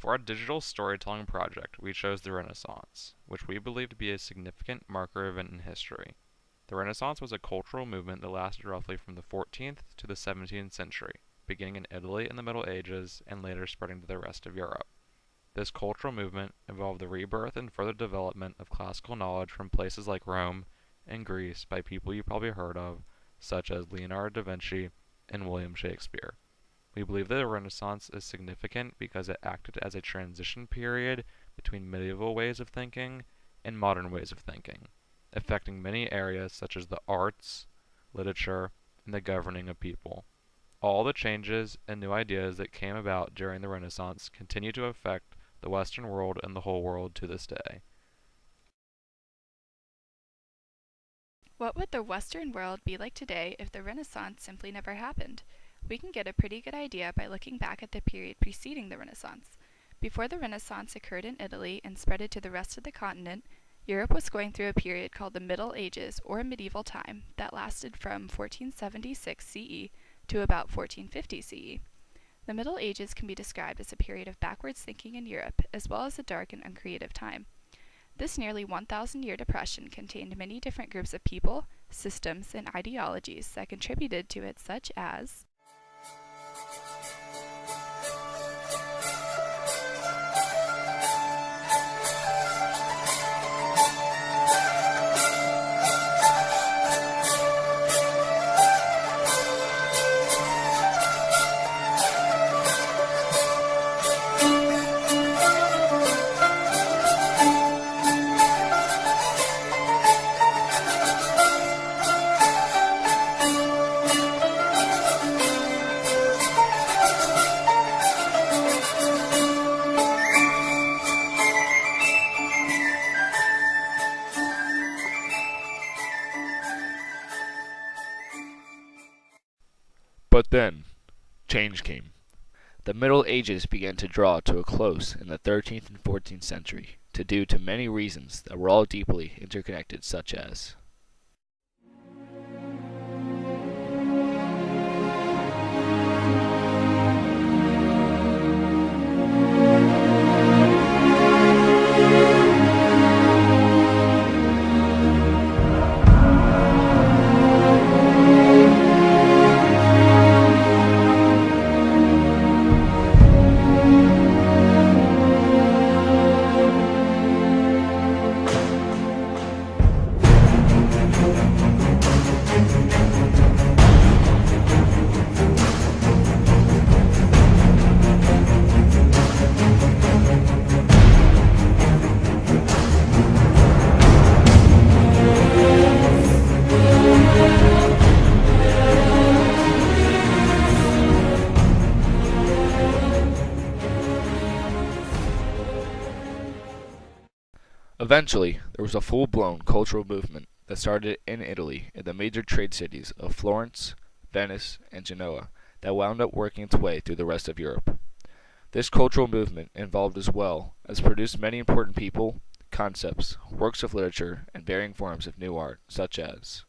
For our digital storytelling project, we chose the Renaissance, which we believe to be a significant marker event in history. The Renaissance was a cultural movement that lasted roughly from the 14th to the 17th century, beginning in Italy in the Middle Ages and later spreading to the rest of Europe. This cultural movement involved the rebirth and further development of classical knowledge from places like Rome and Greece by people you probably heard of, such as Leonardo da Vinci and William Shakespeare. We believe that the Renaissance is significant because it acted as a transition period between medieval ways of thinking and modern ways of thinking, affecting many areas such as the arts, literature, and the governing of people. All the changes and new ideas that came about during the Renaissance continue to affect the Western world and the whole world to this day. What would the Western world be like today if the Renaissance simply never happened? We can get a pretty good idea by looking back at the period preceding the Renaissance. Before the Renaissance occurred in Italy and spread to the rest of the continent, Europe was going through a period called the Middle Ages, or medieval time, that lasted from 1476 CE to about 1450 CE. The Middle Ages can be described as a period of backwards thinking in Europe, as well as a dark and uncreative time. This nearly 1,000-year depression contained many different groups of people, systems, and ideologies that contributed to it, such as But then, change came. The Middle Ages began to draw to a close in the 13th and 14th century, due to many reasons that were all deeply interconnected, such as eventually, there was a full-blown cultural movement that started in Italy in the major trade cities of Florence, Venice, and Genoa that wound up working its way through the rest of Europe. This cultural movement involved as well as produced many important people, concepts, works of literature, and varying forms of new art, such as